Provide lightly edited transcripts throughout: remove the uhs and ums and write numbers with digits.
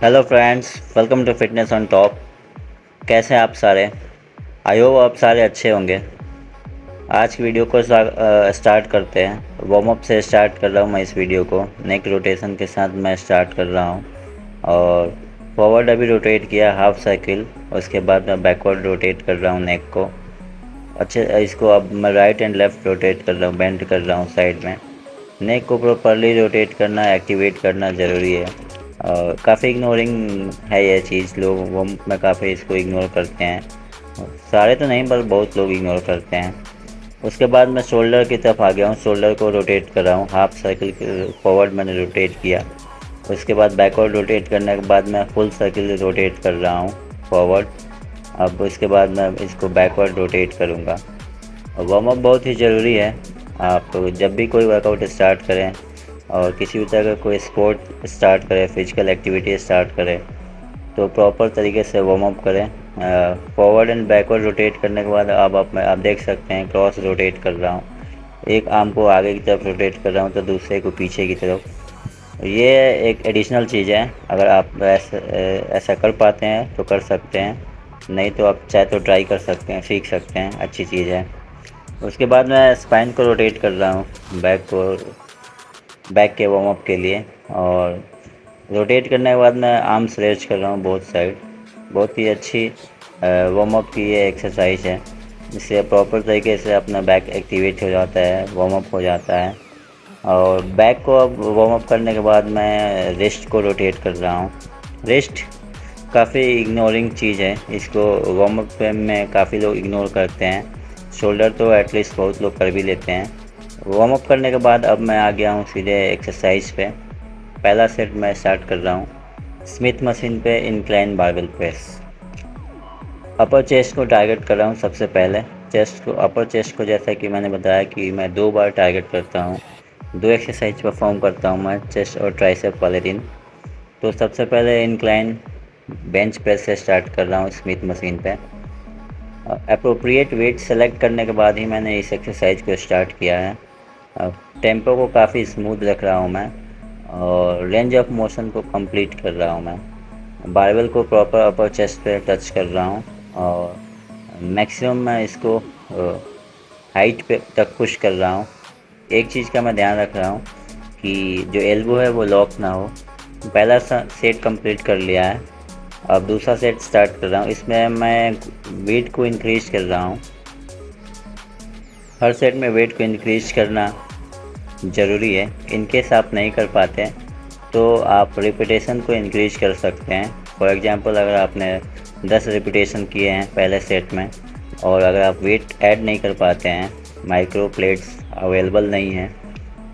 Hello friends, welcome to fitness on top. कैसे हैं आप सारे? आई होप आप सारे अच्छे होंगे। आज की वीडियो को स्टार्ट करते हैं। वार्म अप से स्टार्ट कर रहा हूँ मैं इस वीडियो को। नेक रोटेशन के साथ मैं स्टार्ट कर रहा हूँ। और फॉरवर्ड अभी रोटेट किया हाफ साइकिल। उसके बाद मैं बैकवर्ड रोटेट कर रहा हूँ नेक को। अच्छे इसको अब मैं राइट एंड लेफ़्ट रोटेट कर रहा हूँ, बेंड कर रहा हूँ साइड में। नेक को प्रॉपरली रोटेट करना, एक्टिवेट करना ज़रूरी है। और काफ़ी इग्नोरिंग है ये चीज़, लोग वो में काफ़ी इसको इग्नोर करते हैं। सारे तो नहीं पर बहुत लोग इग्नोर करते हैं। उसके बाद मैं शोल्डर की तरफ आ गया हूँ। शोल्डर को रोटेट कर रहा हूँ, हाफ साइकिल फॉरवर्ड मैंने रोटेट किया। उसके बाद बैकवर्ड रोटेट करने के बाद मैं फुल साइकिल रोटेट कर रहा हूँ फॉरवर्ड। अब उसके बाद मैं इसको बैकवर्ड रोटेट करूँगा। वार्म अप बहुत ही ज़रूरी है। आप जब भी कोई वर्कआउट स्टार्ट करें और किसी भी तरह का कोई स्पोर्ट स्टार्ट करें, फिजिकल एक्टिविटी स्टार्ट करें, तो प्रॉपर तरीके से वार्म अप करें। फॉरवर्ड एंड बैकवर्ड रोटेट करने के बाद अब आप देख सकते हैं क्रॉस रोटेट कर रहा हूँ। एक आर्म को आगे की तरफ रोटेट कर रहा हूँ तो दूसरे को पीछे की तरफ। ये एक एडिशनल चीज़ है। अगर आप ऐसा कर पाते हैं तो कर सकते हैं, नहीं तो आप चाहे तो ट्राई कर सकते हैं, सीख सकते हैं, अच्छी चीज़ है। उसके बाद मैं स्पाइन को रोटेट कर रहा हूँ बैक के वार्म अप के लिए। और रोटेट करने के बाद मैं आर्म स्ट्रेच कर रहा हूँ बोथ साइड। बहुत ही अच्छी वार्म अप की ये एक्सरसाइज है। इससे प्रॉपर तरीके से अपना बैक एक्टिवेट हो जाता है, वार्म अप हो जाता है। और बैक को अब वार्म अप करने के बाद मैं रिस्ट को रोटेट कर रहा हूँ। रिस्ट काफ़ी इग्नोरिंग चीज़ है, इसको वार्म अप में काफ़ी लोग इग्नोर करते हैं। शोल्डर तो एटलीस्ट बहुत लोग कर भी लेते हैं। वार्म अप करने के बाद अब मैं आ गया हूँ सीधे एक्सरसाइज पे। पहला सेट मैं स्टार्ट कर रहा हूँ स्मिथ मशीन पे इंक्लाइन बारबेल प्रेस। अपर चेस्ट को टारगेट कर रहा हूँ सबसे पहले। अपर चेस्ट को जैसा कि मैंने बताया कि मैं 2 बार टारगेट करता हूँ। 2 एक्सरसाइज परफॉर्म करता हूँ मैं चेस्ट और ट्राइसेप वाले दिन। तो सबसे पहले इंक्लाइन बेंच प्रेस से स्टार्ट कर रहा हूँ स्मिथ मशीन पे। अप्रोप्रिएट वेट सेलेक्ट करने के बाद ही मैंने इस एक्सरसाइज को स्टार्ट किया है। टेम्पो को काफ़ी स्मूथ रख रहा हूँ मैं और रेंज ऑफ मोशन को कंप्लीट कर रहा हूँ मैं। बारबेल को प्रॉपर अपर चेस्ट पे टच कर रहा हूँ और मैक्सिमम मैं इसको हाइट पे तक पुश कर रहा हूँ। एक चीज़ का मैं ध्यान रख रहा हूँ कि जो एल्बो है वो लॉक ना हो। पहला सेट कंप्लीट कर लिया है, अब दूसरा सेट स्टार्ट कर रहा हूँ। इसमें मैं वेट को इंक्रीज कर रहा हूँ। हर सेट में वेट को इंक्रीज करना ज़रूरी है। इन केस आप नहीं कर पाते तो आप रिपीटेशन को इंक्रीज कर सकते हैं। फॉर एग्जांपल अगर आपने 10 रिपीटेशन किए हैं पहले सेट में और अगर आप वेट ऐड नहीं कर पाते हैं, माइक्रो प्लेट्स अवेलेबल नहीं हैं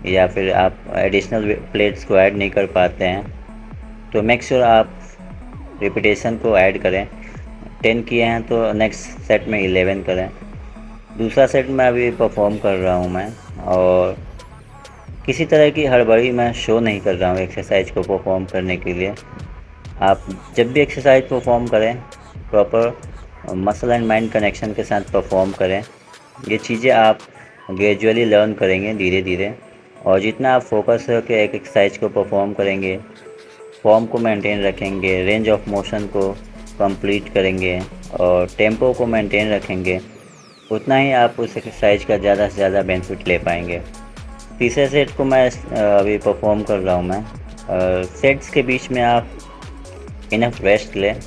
या फिर आप एडिशनल प्लेट्स को ऐड नहीं कर पाते हैं, तो मेक श्योर आप रिपीटेशन को ऐड करें। 10 किए हैं तो नेक्स्ट सेट में 11 करें। दूसरा सेट मैं अभी परफॉर्म कर रहा हूँ मैं, और किसी तरह की हड़बड़ी मैं शो नहीं कर रहा हूँ एक्सरसाइज को परफॉर्म करने के लिए। आप जब भी एक्सरसाइज परफॉर्म करें proper muscle and mind connection के साथ परफॉर्म करें। ये चीज़ें आप ग्रेजुअली लर्न करेंगे धीरे धीरे, और जितना आप फोकस करके एक एक्सरसाइज को परफॉर्म करेंगे, फॉर्म को मेंटेन रखेंगे, रेंज ऑफ मोशन को कंप्लीट करेंगे और टेम्पो को मेंटेन रखेंगे, उतना ही आप उस एक्सरसाइज का ज़्यादा से ज़्यादा बेनिफिट ले पाएंगे। तीसरे सेट को मैं अभी परफॉर्म कर रहा हूँ मैं। सेट्स के बीच में आप इनफ रेस्ट लें,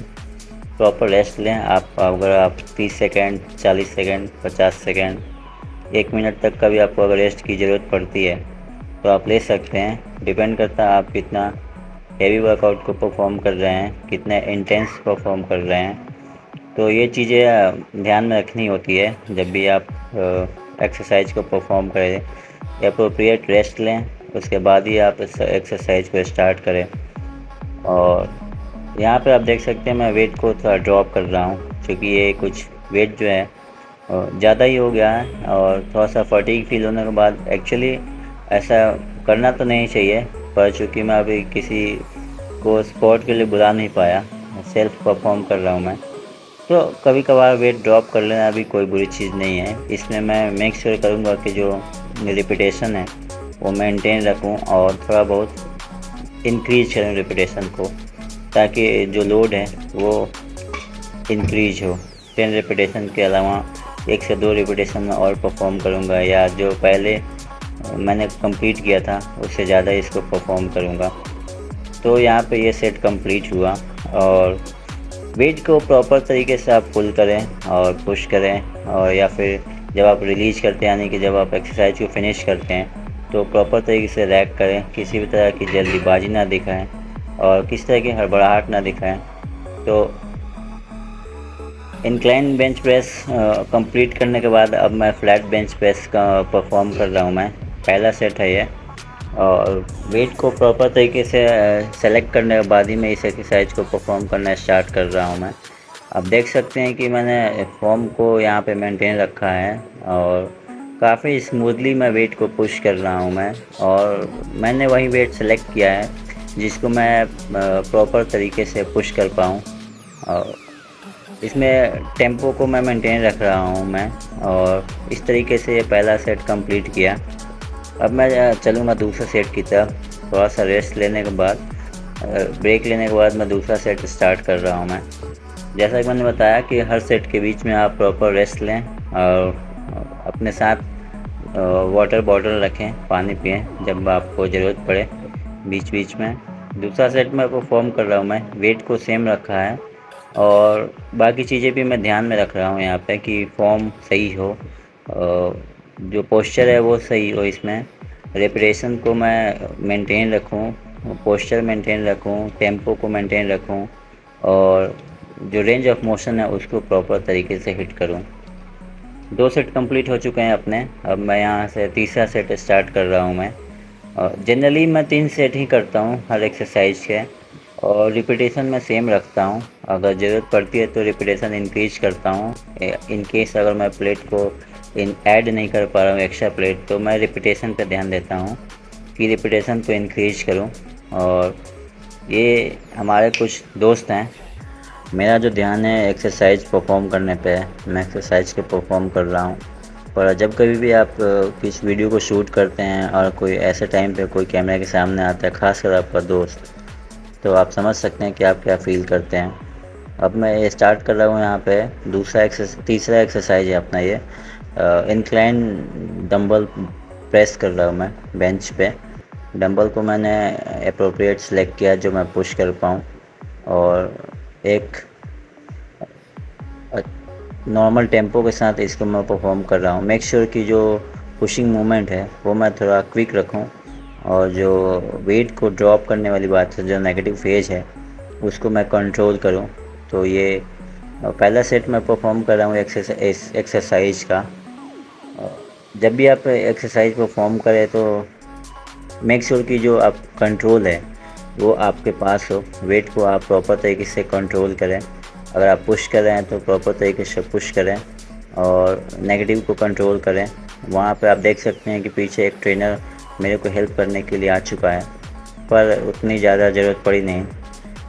प्रॉपर रेस्ट लें। अगर आप 30 सेकेंड, 40 सेकेंड, 50 सेकेंड, 1 मिनट तक का भी आपको अगर रेस्ट की ज़रूरत पड़ती है तो आप ले सकते हैं। डिपेंड करता है आप कितना हेवी वर्कआउट को परफॉर्म कर रहे हैं, कितने इंटेंस परफॉर्म कर रहे हैं। तो ये चीज़ें ध्यान में रखनी होती है जब भी आप एक्सरसाइज को परफॉर्म करें। एप्रोप्रिएट रेस्ट लें, उसके बाद ही आप इस एक्सरसाइज को स्टार्ट करें। और यहाँ पे आप देख सकते हैं मैं वेट को थोड़ा ड्रॉप कर रहा हूँ क्योंकि ये कुछ वेट जो है ज़्यादा ही हो गया है और थोड़ा सा फटीग फील होने के बाद एक्चुअली ऐसा करना तो नहीं चाहिए, पर चूँकि मैं अभी किसी को स्पोर्ट के लिए बुला नहीं पाया, सेल्फ परफॉर्म कर रहा हूँ मैं, तो कभी कभार वेट ड्रॉप कर लेना भी कोई बुरी चीज़ नहीं है। इसमें मैं मेक श्योर करूँगा कि जो रिपीटेशन है वो मेंटेन रखूँ और थोड़ा बहुत इंक्रीज करूँ रिपीटेशन को। ताकि जो लोड है वो इंक्रीज हो। 10 रेपिटेशन के अलावा 1 से 2 रेपिटेशन में और परफॉर्म करूँगा, या जो पहले मैंने कंप्लीट किया था उससे ज़्यादा इसको परफॉर्म करूँगा। तो यहाँ पे ये सेट कंप्लीट हुआ। और वेट को प्रॉपर तरीके से आप पुल करें और पुश करें, और या फिर जब आप रिलीज करते हैं यानी कि जब आप एक्सरसाइज को फिनिश करते हैं तो प्रॉपर तरीके से रैक करें, किसी भी तरह की जल्दीबाजी ना दिखाएं और किसी तरह की हड़बड़ाहट ना दिखाएं। तो इंक्लाइन बेंच प्रेस कंप्लीट करने के बाद अब मैं फ्लैट बेंच प्रेस का परफॉर्म कर रहा हूँ। मैं पहला सेट है ये, और वेट को प्रॉपर तरीके से सेलेक्ट करने के बाद ही मैं इस एक्सरसाइज को परफॉर्म करना स्टार्ट कर रहा हूँ मैं। अब देख सकते हैं कि मैंने फॉर्म को यहाँ पे मेंटेन रखा है और काफ़ी स्मूथली मैं वेट को पुश कर रहा हूँ मैं। और मैंने वही वेट सेलेक्ट किया है जिसको मैं प्रॉपर तरीके से पुश कर पाऊँ। और इसमें टेम्पो को मैं मेंटेन रख रहा हूँ मैं, और इस तरीके से ये पहला सेट कंप्लीट किया। अब मैं चलूँगा दूसरा सेट की तरफ। थोड़ा सा रेस्ट लेने के बाद, ब्रेक लेने के बाद मैं दूसरा सेट स्टार्ट कर रहा हूँ मैं। जैसा कि मैंने बताया कि हर सेट के बीच में आप प्रॉपर रेस्ट लें और अपने साथ वाटर बॉटल रखें, पानी पिएं जब आपको ज़रूरत पड़े बीच बीच में। दूसरा सेट में परफॉर्म कर रहा हूँ मैं, वेट को सेम रखा है और बाकी चीज़ें भी मैं ध्यान में रख रहा हूँ यहाँ पे कि फॉर्म सही हो, जो पोस्चर है वो सही हो। इसमें रेपिटेशन को मैं मेंटेन रखूँ, पोस्चर मेंटेन रखूँ, टेम्पो को मेंटेन रखूँ, और जो रेंज ऑफ मोशन है उसको प्रॉपर तरीके से हिट करूँ। 2 सेट कंप्लीट हो चुके हैं अपने। अब मैं यहाँ से तीसरा सेट स्टार्ट कर रहा हूँ मैं। और जनरली मैं 3 सेट ही करता हूँ हर एक्सरसाइज के, और रिपीटेशन मैं सेम रखता हूँ। अगर ज़रूरत पड़ती है तो रिपीटेशन इंक्रीज करता हूँ। इन केस अगर मैं प्लेट को ऐड नहीं कर पा रहा हूँ एक्स्ट्रा प्लेट, तो मैं रिपीटेशन पे ध्यान देता हूँ कि रिपीटेशन को इंक्रीज करूँ। और ये हमारे कुछ दोस्त हैं, मेरा जो ध्यान है एक्सरसाइज परफॉर्म करने पे है, मैं एक्सरसाइज के परफॉर्म कर रहा हूँ। पर जब कभी भी आप किस वीडियो को शूट करते हैं और कोई ऐसे टाइम पे कोई कैमरा के सामने आता है, खासकर आपका दोस्त, तो आप समझ सकते हैं कि आप क्या फ़ील करते हैं। अब मैं ये स्टार्ट कर रहा हूँ यहाँ पे तीसरा एक्सरसाइज है अपना ये, इंक्लाइन डंबल प्रेस कर रहा हूँ मैं बेंच पे। डंबल को मैंने अप्रोप्रिएट सेलेक्ट किया जो मैं पुश कर पाऊँ, और एक नॉर्मल टेम्पो के साथ इसको मैं परफॉर्म कर रहा हूँ। मेक श्योर कि जो पुशिंग मूवमेंट है वो मैं थोड़ा क्विक रखूँ, और जो वेट को ड्रॉप करने वाली बात है, जो नेगेटिव फेज है, उसको मैं कंट्रोल करूँ। तो ये पहला सेट मैं परफॉर्म कर रहा हूँ एक्सरसाइज का। जब भी आप एक्सरसाइज परफॉर्म करें तो मेक श्योर कि जो आप कंट्रोल है वो आपके पास हो। वेट को आप प्रॉपर तरीके से कंट्रोल करें। अगर आप पुश कर रहे हैं तो प्रॉपर तरीके से पुश करें और नेगेटिव को कंट्रोल करें। वहाँ पे आप देख सकते हैं कि पीछे एक ट्रेनर मेरे को हेल्प करने के लिए आ चुका है, पर उतनी ज़्यादा ज़रूरत पड़ी नहीं।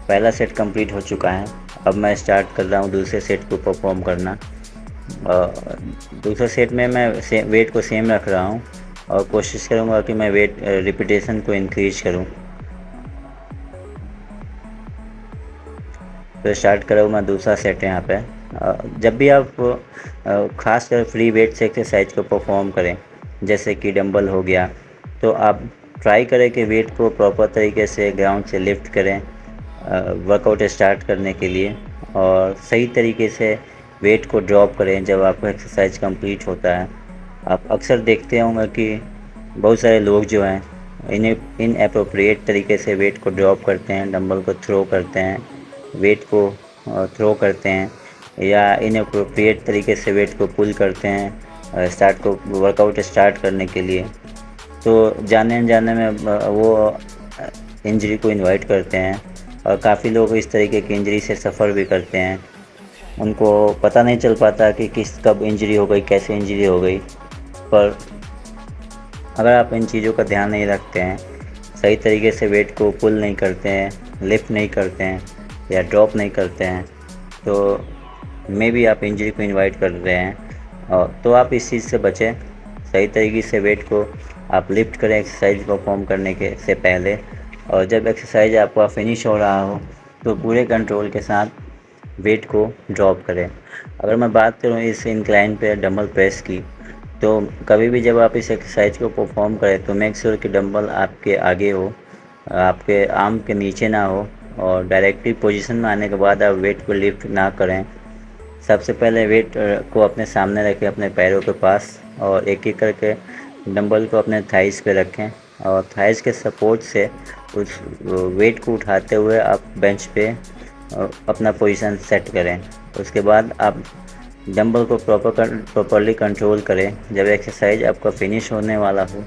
पहला सेट कंप्लीट हो चुका है। अब मैं स्टार्ट कर रहा हूँ दूसरे सेट को परफॉर्म करना। दूसरे सेट में मैं वेट को सेम रख रहा हूँ और कोशिश करूँगा कि मैं वेट रिपीटेशन को इंक्रीज करूँ। तो स्टार्ट करूँ मैं दूसरा सेट यहाँ पे। जब भी आप खासकर फ्री वेट से एक्सरसाइज को परफॉर्म करें, जैसे कि डंबल हो गया, तो आप ट्राई करें कि वेट को प्रॉपर तरीके से ग्राउंड से लिफ्ट करें वर्कआउट स्टार्ट करने के लिए, और सही तरीके से वेट को ड्रॉप करें जब आपका एक्सरसाइज कंप्लीट होता है। आप अक्सर देखते होंगे कि बहुत सारे लोग जो हैं इन अप्रोप्रिएट तरीके से वेट को ड्रॉप करते हैं, डंबल को थ्रो करते हैं, वेट को थ्रो करते हैं, या इनअप्रोप्रिएट तरीके से वेट को पुल करते हैं वर्कआउट स्टार्ट करने के लिए। तो जाने अनजाने में वो इंजरी को इनवाइट करते हैं, और काफ़ी लोग इस तरीके की इंजरी से सफ़र भी करते हैं। उनको पता नहीं चल पाता कि कब इंजरी हो गई, कैसे इंजरी हो गई। पर अगर आप इन चीज़ों का ध्यान नहीं रखते हैं, सही तरीके से वेट को पुल नहीं करते हैं, लिफ्ट नहीं करते हैं या ड्रॉप नहीं करते हैं, तो मे भी आप इंजरी को इनवाइट कर रहे हैं। और तो आप इस चीज़ से बचें। सही तरीके से वेट को आप लिफ्ट करें एक्सरसाइज परफॉर्म करने के से पहले, और जब एक्सरसाइज आपका फिनिश हो रहा हो तो पूरे कंट्रोल के साथ वेट को ड्रॉप करें। अगर मैं बात करूँ इस इंक्लाइन पे डंबल प्रेस की, तो कभी भी जब आप इस एक्सरसाइज को परफॉर्म करें तो मेक श्योर कि डंबल आपके आगे हो, आपके आर्म के नीचे ना हो, और डायरेक्टली पोजीशन में आने के बाद आप वेट को लिफ्ट ना करें। सबसे पहले वेट को अपने सामने रखें अपने पैरों के पास, और एक एक करके डंबल को अपने थाइस पे रखें, और थाइस के सपोर्ट से उस वेट को उठाते हुए आप बेंच पे अपना पोजीशन सेट करें। उसके बाद आप डंबल को प्रॉपरली कंट्रोल करें। जब एक्सरसाइज आपका फिनिश होने वाला हो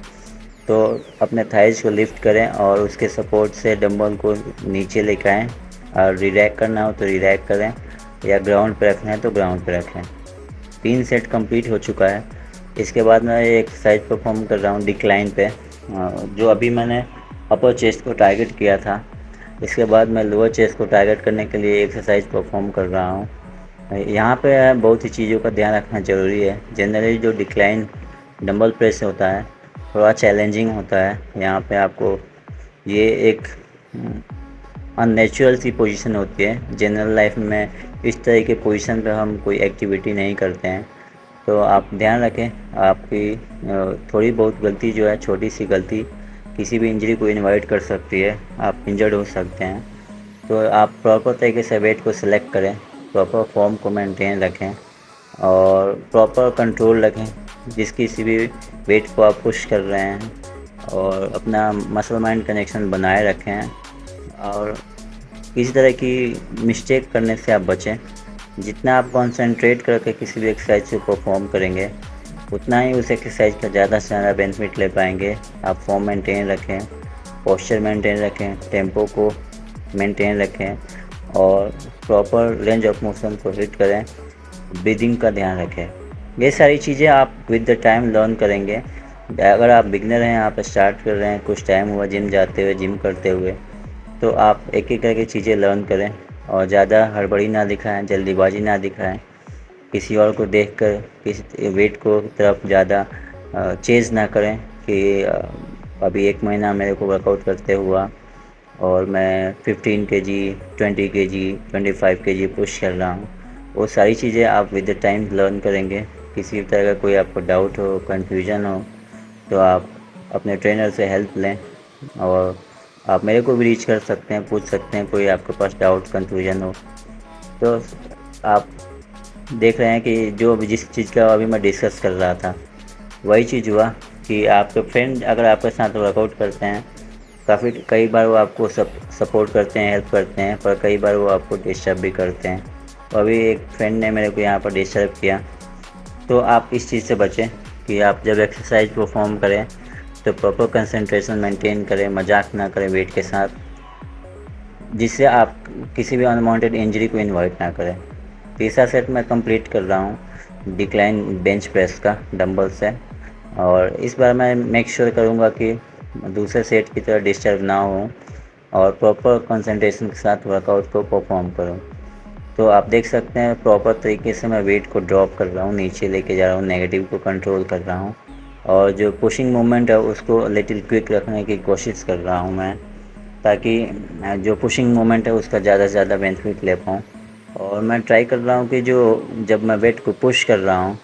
तो अपने थाइस को लिफ्ट करें और उसके सपोर्ट से डंबल को नीचे लेकर आएँ, और रिलैक्स करना हो तो रिलैक्स करें, या ग्राउंड पे रखना है तो ग्राउंड पे रखें। 3 सेट कंप्लीट हो चुका है। इसके बाद मैं ये एक्सरसाइज परफॉर्म कर रहा हूँ डिक्लाइन पे, जो अभी मैंने अपर चेस्ट को टारगेट किया था। इसके बाद मैं लोअर चेस्ट को टारगेट करने के लिए एक्सरसाइज परफॉर्म कर रहा हूँ। यहाँ पे बहुत ही चीज़ों का ध्यान रखना ज़रूरी है। जनरली जो डिक्लाइन डंबल प्रेस होता है थोड़ा चैलेंजिंग होता है। यहाँ पे आपको ये एक अननेचुरल सी पोजीशन होती है। जनरल लाइफ में इस तरह के पोजीशन पे हम कोई एक्टिविटी नहीं करते हैं, तो आप ध्यान रखें। आपकी थोड़ी बहुत गलती जो है, छोटी सी गलती किसी भी इंजरी को इनवाइट कर सकती है, आप इंजर्ड हो सकते हैं। तो आप प्रॉपर तरीके से वेट को सिलेक्ट करें, प्रॉपर फॉर्म को मेंटेन रखें और प्रॉपर कंट्रोल रखें जिस किसी भी वेट को आप पुश कर रहे हैं, और अपना मसल माइंड कनेक्शन बनाए रखें, और किसी तरह की मिस्टेक करने से आप बचें। जितना आप कंसंट्रेट करके किसी भी एक्सरसाइज को परफॉर्म करेंगे उतना ही उस एक्सरसाइज का ज़्यादा से ज़्यादा बेनिफिट ले पाएंगे। आप फॉर्म मेंटेन रखें, पोस्चर मेंटेन रखें, टेम्पो को मेंटेन रखें, और प्रॉपर रेंज ऑफ मोशन को हिट करें, ब्रीदिंग का ध्यान रखें। ये सारी चीज़ें आप विद द टाइम लर्न करेंगे। अगर आप बिगनर हैं, आप स्टार्ट कर रहे हैं, कुछ टाइम हुआ जिम जाते हुए, जिम करते हुए, तो आप एक एक करके चीज़ें लर्न करें और ज़्यादा हड़बड़ी ना दिखाएं, जल्दीबाजी ना दिखाएं। किसी और को देखकर किसी वेट को तरफ ज़्यादा चेज़ ना करें कि अभी 1 महीना मेरे को वर्कआउट करते हुआ और मैं 15 केजी, 20 केजी, 25 केजी पुश कर रहा हूँ। वो सारी चीज़ें आप विद द टाइम लर्न करेंगे। किसी भी तरह का कोई आपको डाउट हो, कन्फ्यूजन हो, तो आप अपने ट्रेनर से हेल्प लें, और आप मेरे को भी रीच कर सकते हैं, पूछ सकते हैं कोई आपके पास डाउट कन्फ्यूजन हो। तो आप देख रहे हैं कि जो जिस चीज़ का अभी मैं डिस्कस कर रहा था वही चीज़ हुआ कि आपके फ्रेंड अगर आपके साथ वर्कआउट करते हैं, कई बार वो आपको सपोर्ट करते हैं, हेल्प करते हैं, पर कई बार वो आपको डिस्टर्ब भी करते हैं। तो अभी एक फ्रेंड ने मेरे को यहाँ पर डिस्टर्ब किया। तो आप इस चीज़ से बचें कि आप जब एक्सरसाइज परफॉर्म करें तो प्रॉपर कंसंट्रेशन मेंटेन करें, मजाक ना करें वेट के साथ, जिससे आप किसी भी अनवांटेड इंजरी को इन्वाइट ना करें। तीसरा सेट मैं कंप्लीट कर रहा हूँ डिक्लाइन बेंच प्रेस का डंबल से, और इस बार मैं मेक श्योर करूँगा कि दूसरे सेट की तरह डिस्टर्ब ना हो और प्रॉपर कंसंट्रेशन के साथ वर्कआउट को परफॉर्म करूँ। तो आप देख सकते हैं प्रॉपर तरीके से मैं वेट को ड्रॉप कर रहा हूँ, नीचे लेके जा रहा हूँ, नेगेटिव को कंट्रोल कर रहा हूँ, और जो पुशिंग मूवमेंट है उसको लिटिल क्विक रखने की कोशिश कर रहा हूँ मैं, ताकि जो पुशिंग मूवमेंट है उसका ज़्यादा से ज़्यादा बेनिफिट ले पाऊँ। और मैं ट्राई कर रहा हूँ कि जब मैं वेट को पुश कर रहा हूँ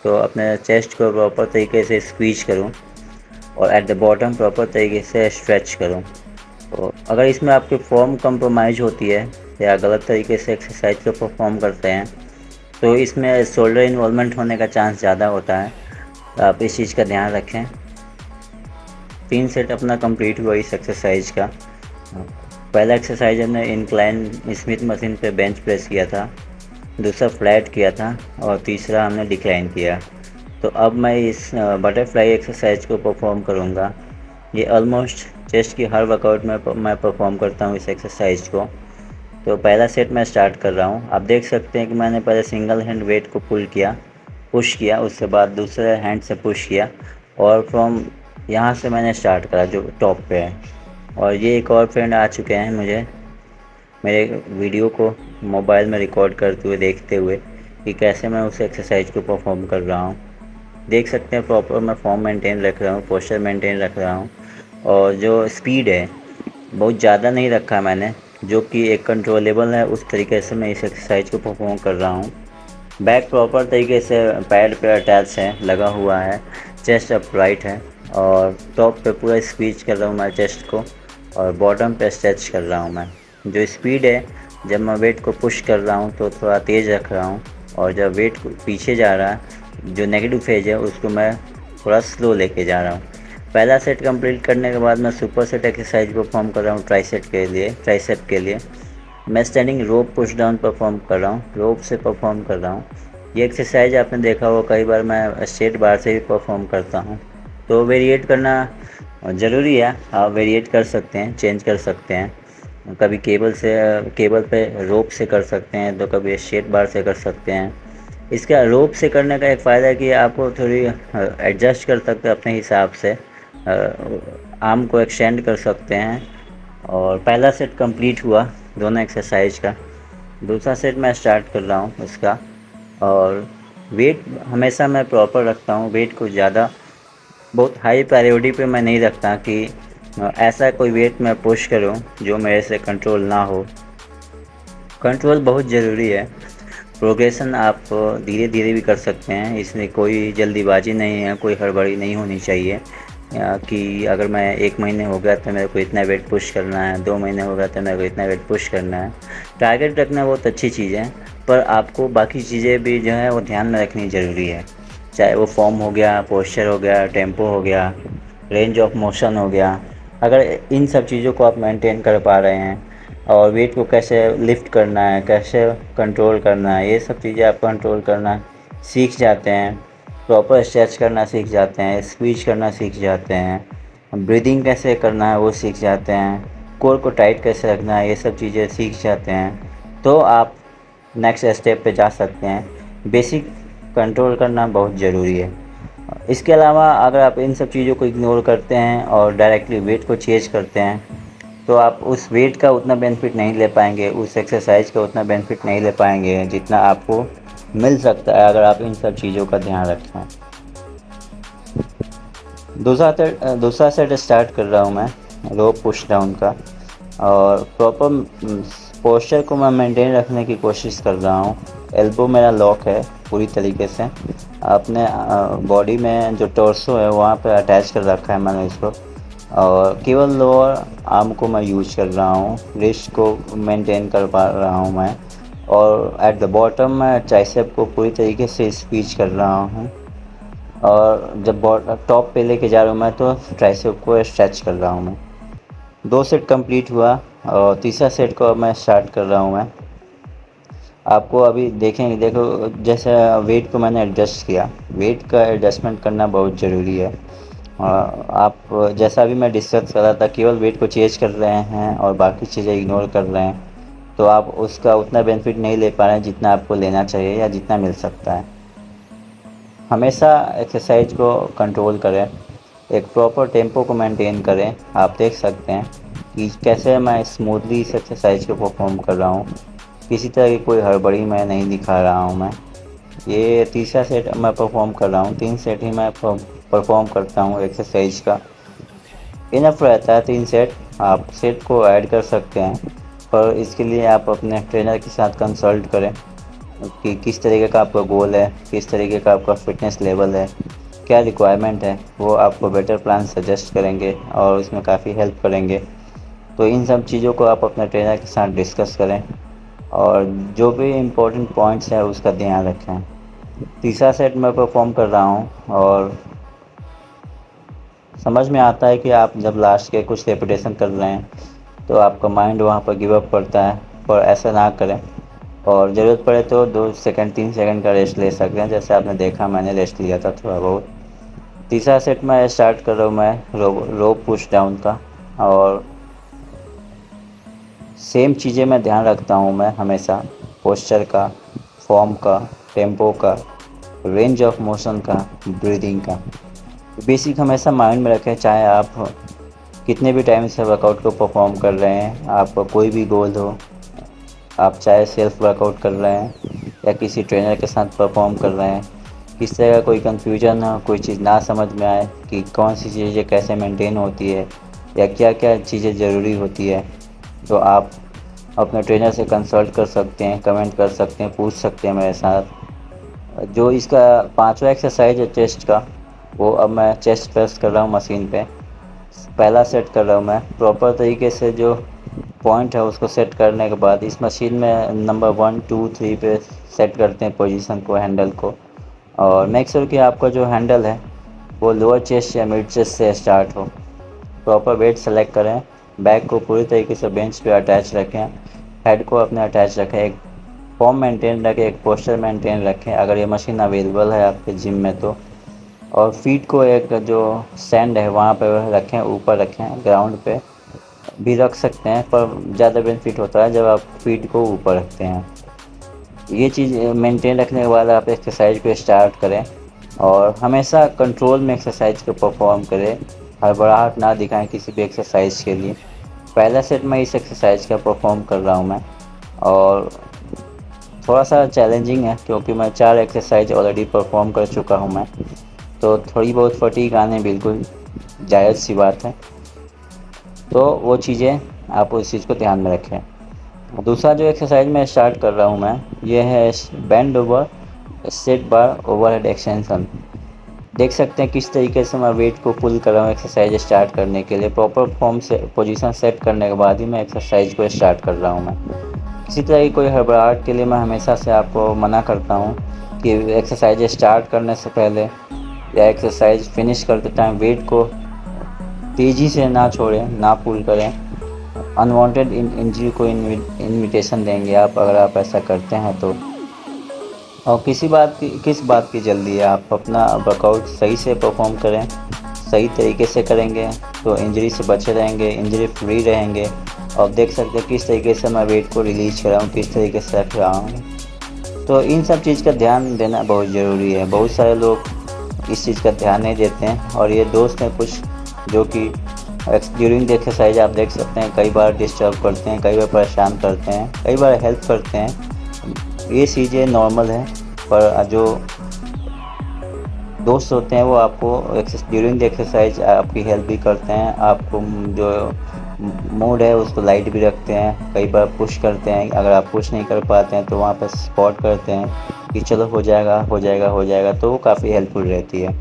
तो अपने चेस्ट को प्रॉपर तरीके से स्क्वीज करूँ, और एट द बॉटम प्रॉपर तरीके से स्ट्रेच करूँ। तो अगर इसमें आपकी फॉर्म कंप्रोमाइज़ होती है या गलत तरीके से एक्सरसाइज को परफॉर्म करते हैं तो इसमें शोल्डर इन्वॉल्वमेंट होने का चांस ज़्यादा होता है। तो आप इस चीज़ का ध्यान रखें। 3 सेट अपना कंप्लीट हुआ इस एक्सरसाइज का। पहला एक्सरसाइज हमने इंक्लाइन स्मिथ मशीन पे बेंच प्रेस किया था, दूसरा फ्लैट किया था, और तीसरा हमने डिक्लाइन किया। तो अब मैं इस बटरफ्लाई एक्सरसाइज को परफॉर्म करूँगा। ये ऑलमोस्ट चेस्ट की हर वर्कआउट में मैं परफॉर्म करता हूँ इस एक्सरसाइज को। तो पहला सेट मैं स्टार्ट कर रहा हूँ। आप देख सकते हैं कि मैंने पहले सिंगल हैंड वेट को पुश किया, उसके बाद दूसरे हैंड से पुश किया, और फ्रॉम यहाँ से मैंने स्टार्ट करा जो टॉप पे है। और ये एक और फ्रेंड आ चुके हैं मुझे मेरे वीडियो को मोबाइल में रिकॉर्ड करते हुए, देखते हुए कि कैसे मैं उस एक्सरसाइज को परफॉर्म कर रहा हूँ। देख सकते हैं प्रॉपर मैं फॉर्म मेंटेन रख रहा हूँ, पोस्चर मेंटेन रख रहा हूँ, और जो स्पीड है बहुत ज़्यादा नहीं रखा मैंने, जो कि एक कंट्रोलेबल है, उस तरीके से मैं इस एक्सरसाइज को परफॉर्म कर रहा हूँ। बैक प्रॉपर तरीके से पैड पे अटैच है, लगा हुआ है, चेस्ट अपराइट है और टॉप पे पूरा स्क्वीज कर रहा हूँ मैं चेस्ट को और बॉटम पे स्ट्रेच कर रहा हूँ मैं। जो स्पीड है, जब मैं वेट को पुश कर रहा हूँ तो थोड़ा तेज़ रख रहा हूँ और जब वेट पीछे जा रहा है, जो नेगेटिव फेज है, उसको मैं थोड़ा स्लो लेके जा रहा हूँ। पहला सेट कंप्लीट करने के बाद मैं सुपर सेट एक्सरसाइज परफॉर्म कर रहा हूँ ट्राइसेप के लिए। मैं स्टैंडिंग रोप पुश डाउन परफॉर्म कर रहा हूँ, रोप से परफॉर्म कर रहा हूँ। ये एक्सरसाइज आपने देखा होगा, कई बार मैं स्ट्रेट बार से भी परफॉर्म करता हूँ। तो वेरिएट करना ज़रूरी है, आप वेरिएट कर सकते हैं, चेंज कर सकते हैं। कभी केबल पे रोप से कर सकते हैं, तो कभी स्ट्रेट बार से कर सकते हैं। इसका रोप से करने का एक फ़ायदा है कि आपको थोड़ी एडजस्ट कर सकते हैं अपने हिसाब से, आर्म को एक्सटेंड कर सकते हैं। और पहला सेट कंप्लीट हुआ दोनों एक्सरसाइज का। दूसरा सेट मैं स्टार्ट कर रहा हूँ उसका। और वेट हमेशा मैं प्रॉपर रखता हूँ, वेट को ज़्यादा बहुत हाई प्रायोरिटी पे मैं नहीं रखता कि ऐसा कोई वेट मैं पुश करूँ जो मेरे से कंट्रोल ना हो। कंट्रोल बहुत ज़रूरी है। प्रोग्रेशन आप धीरे धीरे भी कर सकते हैं, इसमें कोई जल्दीबाजी नहीं है, कोई हड़बड़ी नहीं होनी चाहिए कि अगर मैं 1 महीने हो गया तो मेरे को इतना वेट पुश करना है, 2 महीने हो गया तो मेरे को इतना वेट पुश करना है। टारगेट रखना बहुत अच्छी चीज़ है, पर आपको बाकी चीज़ें भी जो है वो ध्यान में रखनी ज़रूरी है। चाहे वो फॉर्म हो गया, पोस्चर हो गया, टेम्पो हो गया, रेंज ऑफ मोशन हो गया। अगर इन सब चीज़ों को आप मेंटेन कर पा रहे हैं और वेट को कैसे लिफ्ट करना है, कैसे कंट्रोल करना है, ये सब चीज़ें आप कंट्रोल करना सीख जाते हैं। प्रॉपर स्ट्रेच करना सीख जाते हैं, स्क्वीज करना सीख जाते हैं, ब्रीदिंग कैसे करना है वो सीख जाते हैं, कोर को टाइट कैसे रखना है, ये सब चीज़ें सीख जाते हैं। तो आप नेक्स्ट स्टेप पे जा सकते हैं। बेसिक कंट्रोल करना बहुत ज़रूरी है। इसके अलावा अगर आप इन सब चीज़ों को इग्नोर करते हैं और डायरेक्टली वेट को चेंज करते हैं, तो आप उस वेट का उतना बेनिफिट नहीं ले पाएंगे, उस एक्सरसाइज का उतना बेनिफिट नहीं ले पाएंगे जितना आपको मिल सकता है अगर आप इन सब चीज़ों का ध्यान रखें। दूसरा सेट स्टार्ट कर रहा हूँ मैं रोप पुश डाउन का। और प्रॉपर पोस्चर को मैं मेंटेन रखने की कोशिश कर रहा हूँ। एल्बो मेरा लॉक है पूरी तरीके से, अपने बॉडी में जो टॉर्सो है वहाँ पे अटैच कर रखा है मैंने इसको। और केवल लोअर आर्म को मैं यूज कर रहा हूँ, रिस्ट को मेंटेन कर पा रहा हूँ मैं। और एट द बॉटम मैं ट्राइसेप को पूरी तरीके से स्क्वीज कर रहा हूँ। और जब टॉप पे लेके जा रहा हूँ मैं तो ट्राइसेप को स्ट्रेच कर रहा हूँ मैं। 2 सेट कंप्लीट हुआ और तीसरा सेट को अब मैं स्टार्ट कर रहा हूँ मैं। आपको अभी देखेंगे, देखो जैसे वेट को मैंने एडजस्ट किया, वेट का एडजस्टमेंट करना बहुत ज़रूरी है। आप जैसा अभी मैं डिस्कस कर रहा था, केवल वेट को चेंज कर रहे हैं और बाकी चीज़ें इग्नोर कर रहे हैं, तो आप उसका उतना बेनिफिट नहीं ले पा रहे हैं जितना आपको लेना चाहिए या जितना मिल सकता है। हमेशा एक्सरसाइज को कंट्रोल करें, एक प्रॉपर टेम्पो को मेंटेन करें। आप देख सकते हैं कि कैसे मैं स्मूथली इस एक्सरसाइज को परफॉर्म कर रहा हूँ, किसी तरह की कोई हड़बड़ी मैं नहीं दिखा रहा हूँ मैं। ये तीसरा सेट मैं परफॉर्म कर रहा हूँ, 3 सेट ही मैं परफॉर्म करता हूँ एक्सरसाइज का। इनफ रहता है 3 सेट, आप सेट को ऐड कर सकते हैं, पर इसके लिए आप अपने ट्रेनर के साथ कंसल्ट करें कि किस तरीके का आपका गोल है, किस तरीके का आपका फिटनेस लेवल है, क्या रिक्वायरमेंट है। वो आपको बेटर प्लान सजेस्ट करेंगे और उसमें काफ़ी हेल्प करेंगे। तो इन सब चीज़ों को आप अपने ट्रेनर के साथ डिस्कस करें और जो भी इम्पोर्टेंट पॉइंट्स हैं उसका ध्यान रखें। तीसरा सेट मैं परफॉर्म कर रहा हूँ और समझ में आता है कि आप जब लास्ट के कुछ रेपिटेशन कर रहे हैं तो आपका माइंड वहाँ पर गिव अप करता है, पर ऐसा ना करें। और ज़रूरत पड़े तो 2 सेकंड 3 सेकंड का रेस्ट ले सकते हैं, जैसे आपने देखा मैंने रेस्ट लिया था थोड़ा बहुत। तीसरा सेट मैं स्टार्ट कर रहा हूँ मैं रोप पुश डाउन का। और सेम चीज़ें मैं ध्यान रखता हूँ मैं हमेशा, पोस्चर का, फॉर्म का, टेम्पो का, रेंज ऑफ मोशन का, ब्रीदिंग का। बेसिक हमेशा माइंड में रखें, चाहे आप कितने भी टाइम से वर्कआउट को परफॉर्म कर रहे हैं, आपका कोई भी गोल हो, आप चाहे सेल्फ वर्कआउट कर रहे हैं या किसी ट्रेनर के साथ परफॉर्म कर रहे हैं, किस तरह का कोई कन्फ्यूजन हो, कोई चीज़ ना समझ में आए कि कौन सी चीज़ें कैसे मेंटेन होती है या क्या क्या चीज़ें ज़रूरी होती है, तो आप अपने ट्रेनर से कंसल्ट कर सकते हैं, कमेंट कर सकते हैं, पूछ सकते हैं मेरे साथ। जो इसका 5वां एक्सरसाइज है चेस्ट का, वो अब मैं चेस्ट प्रेस कर रहा हूँ मशीन पे। पहला सेट कर रहा हूँ मैं प्रॉपर तरीके से, जो पॉइंट है उसको सेट करने के बाद इस मशीन में नंबर 1 2 3 पे सेट करते हैं पोजीशन को, हैंडल को। और मेक श्योर कि आपका जो हैंडल है वो लोअर चेस्ट या मिड चेस्ट से स्टार्ट हो। प्रॉपर वेट सेलेक्ट करें, बैक को पूरी तरीके से बेंच पे अटैच रखें, हेड को अपने अटैच रखें, एक फॉर्म मेंटेन रखें, एक पोस्चर मेंटेन रखें अगर ये मशीन अवेलेबल है आपके जिम में तो। और फीट को एक जो सैंड है वहाँ पर रखें, ऊपर रखें, ग्राउंड पे भी रख सकते हैं, पर ज़्यादा बेनिफिट होता है जब आप फीट को ऊपर रखते हैं। ये चीज़ मेंटेन रखने के बाद आप एक्सरसाइज को स्टार्ट करें और हमेशा कंट्रोल में एक्सरसाइज को परफॉर्म करें, हड़बड़ाहट ना दिखाएं किसी भी एक्सरसाइज के लिए। पहला सेट मैं इस एक्सरसाइज का परफॉर्म कर रहा हूँ मैं, और थोड़ा सा चैलेंजिंग है क्योंकि मैं 4 एक्सरसाइज ऑलरेडी परफॉर्म कर चुका हूँ मैं, तो थोड़ी बहुत फटीग आने बिल्कुल जायज़ सी बात है। तो वो चीज़ें आप उस चीज़ को ध्यान में रखें। दूसरा जो एक्सरसाइज मैं स्टार्ट कर रहा हूँ मैं, ये है बेंड ओवर सेट बार ओवरहेड एक्सटेंशन। देख सकते हैं किस तरीके से मैं वेट को पुल कर रहा हूँ एक्सरसाइज स्टार्ट करने के लिए। प्रॉपर फॉर्म से पोजीशन सेट करने के बाद ही मैं एक्सरसाइज को स्टार्ट कर रहा हूँ मैं। किसी तरह की कोई हड़बड़ाहट के लिए मैं हमेशा से आपको मना करता हूँ कि एक्सरसाइज स्टार्ट करने से पहले या एक्सरसाइज फिनिश करते टाइम वेट को तेज़ी से ना छोड़ें, ना पुल करें। अनवांटेड इंजरी को इन्विटेशन देंगे आप अगर आप ऐसा करते हैं तो। और किस बात की जल्दी है, आप अपना वर्कआउट सही से परफॉर्म करें, सही तरीके से करेंगे तो इंजरी से बचे रहेंगे, इंजरी फ्री रहेंगे। और देख सकते हैं किस तरीके से मैं वेट को रिलीज कर रहा हूँ, किस तरीके से रख रहा हूँ। तो इन सब चीज़ का ध्यान देना बहुत ज़रूरी है। बहुत सारे लोग इस चीज़ का ध्यान नहीं देते हैं, और ये दोस्त हैं कुछ जो कि ड्यूरिंग द एक्सरसाइज आप देख सकते हैं कई बार डिस्टर्ब करते हैं, कई बार परेशान करते हैं, कई बार हेल्प करते हैं। ये चीज़ें नॉर्मल है, पर जो दोस्त होते हैं वो आपको ड्यूरिंग द एक्सरसाइज आपकी हेल्प भी करते हैं, आपको जो मूड है उसको लाइट भी रखते हैं, कई बार पुश करते हैं। अगर आप पुश नहीं कर पाते हैं तो वहाँ पर सपोर्ट करते हैं कि चलो हो जाएगा हो जाएगा हो जाएगा, तो वो काफ़ी हेल्पफुल रहती है।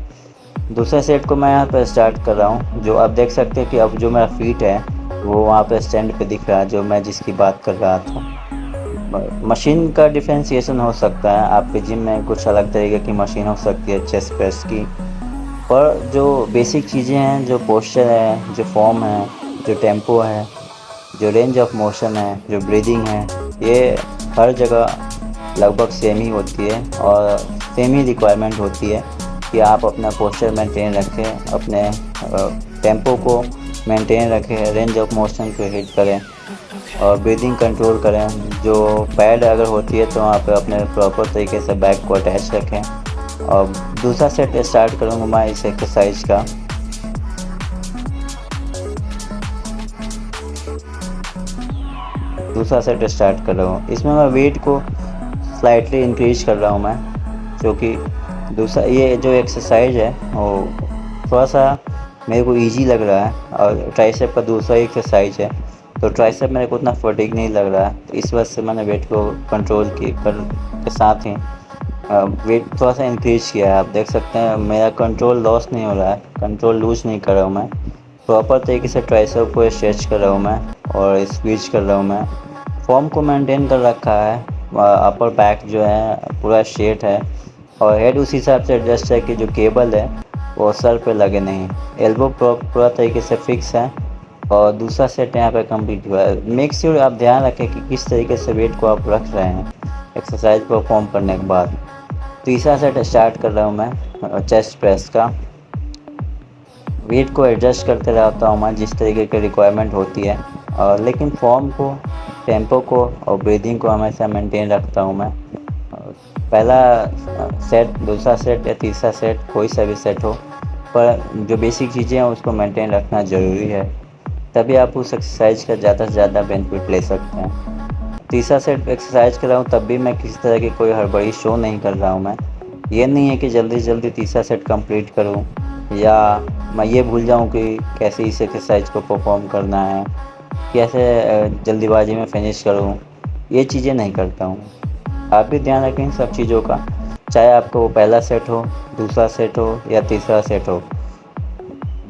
दूसरे सेट को मैं यहाँ पर स्टार्ट कर रहा हूँ। जो आप देख सकते हैं कि अब जो मेरा फीट है वो वहाँ पर स्टैंड पे दिख रहा है, जो मैं जिसकी बात कर रहा था। मशीन का डिफ्रेंशिएशन हो सकता है, आपके जिम में कुछ अलग तरीके की मशीन हो सकती है चेस्ट प्रेस की, पर जो बेसिक चीज़ें हैं, जो पोस्चर है, जो फॉर्म है, जो टेम्पो है, जो रेंज ऑफ मोशन है, जो ब्रीदिंग है, ये हर जगह लगभग सेम ही होती है और सेम ही रिक्वायरमेंट होती है कि आप अपना पोस्चर मेंटेन रखें, अपने टेम्पो को मेंटेन रखें, रेंज ऑफ मोशन को हिट करें और ब्रीदिंग कंट्रोल करें। जो पैड अगर होती है तो वहाँ पे अपने प्रॉपर तरीके से बैक को अटैच रखें। और दूसरा सेट स्टार्ट करूँगा मैं इस एक्सरसाइज का। दूसरा सेट स्टार्ट कर रहा हूँ, इसमें मैं वेट को स्लाइटली इंक्रीज कर रहा हूँ मैं, क्योंकि दूसरा ये जो एक्सरसाइज है वो थोड़ा सा मेरे को इजी लग रहा है, और ट्राइसेप का दूसरा एक्सरसाइज है तो ट्राइसेप मेरे को उतना फटीग नहीं लग रहा है, तो इस वजह से मैंने वेट को कंट्रोल के साथ ही वेट थोड़ा सा इंक्रीज किया है। आप देख सकते हैं मेरा कंट्रोल लॉस नहीं हो रहा है, कंट्रोल लूज नहीं कर रहा हूँ मैं। प्रॉपर तरीके से ट्राइसेप को स्ट्रेच कर रहा हूँ मैं और स्क्वीज कर रहा हूँ मैं। फॉर्म को मेंटेन कर रखा है, अपर बैक जो है पूरा स्ट्रेट है, और हेड उसी हिसाब से एडजस्ट है कि जो केबल है वो सर पे लगे नहीं। एल्बो पूरा तरीके से फिक्स है। और दूसरा सेट यहाँ पे कंप्लीट हुआ है। मेक श्योर आप ध्यान रखें कि किस तरीके से वेट को आप रख रहे हैं एक्सरसाइज परफॉर्म करने के बाद। तीसरा सेट स्टार्ट कर रहा हूँ मैं चेस्ट प्रेस का। वेट को एडजस्ट करते रहता हूँ मैं जिस तरीके की रिक्वायरमेंट होती है, और लेकिन फॉर्म को, टेम्पो को और ब्रीदिंग को हमेशा मेंटेन रखता हूँ मैं। पहला सेट, दूसरा सेट या तीसरा सेट, कोई सा भी सेट हो, पर जो बेसिक चीज़ें हैं उसको मेंटेन रखना ज़रूरी है, तभी आप उस एक्सरसाइज का ज़्यादा से ज़्यादा बेनिफिट ले सकते हैं। तीसरा सेट एक्सरसाइज कर रहा हूँ तब भी मैं किसी तरह की कोई हड़बड़ी शो नहीं कर रहा हूँ मैं। ये नहीं है कि जल्दी जल्दी तीसरा सेट कंप्लीट करूँ या मैं ये भूल जाऊँ कि कैसे इस एक्सरसाइज को परफॉर्म करना है। कैसे जल्दीबाजी में फिनिश करूँ, ये चीज़ें नहीं करता हूँ। आप भी ध्यान रखें इन सब चीज़ों का, चाहे आपका वो पहला सेट हो, दूसरा सेट हो या तीसरा सेट हो।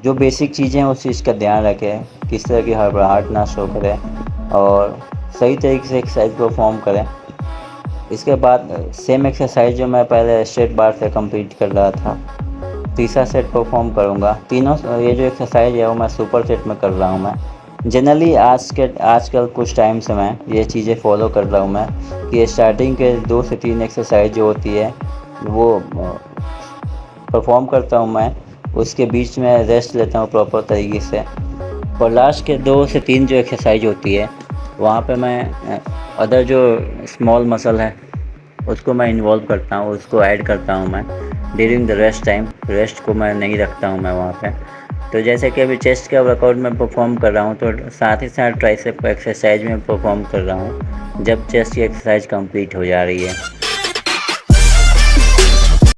जो बेसिक चीज़ें हैं उस चीज़ का ध्यान रखें, किस तरह की हड़बड़ाहट ना शो करे और सही तरीके से एक्सरसाइज परफॉर्म करें। इसके बाद सेम एक्सरसाइज जो मैं पहले स्ट्रेट बार से कंप्लीट कर रहा था, तीसरा सेट परफॉर्म करूँगा। तीनों ये जो एक्सरसाइज है वो मैं सुपर सेट में कर रहा हूँ मैं। जनरली आजकल कुछ टाइम से मैं ये चीज़ें फॉलो कर रहा हूँ मैं कि स्टार्टिंग के 2 से 3 एक्सरसाइज जो होती है वो परफॉर्म करता हूँ मैं, उसके बीच में रेस्ट लेता हूँ प्रॉपर तरीके से, और लास्ट के 2 से 3 जो एक्सरसाइज होती है वहाँ पे मैं अदर जो स्मॉल मसल है उसको मैं इन्वॉल्व करता हूँ, उसको ऐड करता हूँ मैं during the rest time. Rest को मैं नहीं रखता हूँ मैं वहाँ पे। तो जैसे कि अभी चेस्ट का वर्कआउट में परफॉर्म कर रहा हूँ तो साथ ही साथ ट्राइसेप एक्सरसाइज में परफॉर्म कर रहा हूँ जब चेस्ट की एक्सरसाइज कंप्लीट हो जा रही है।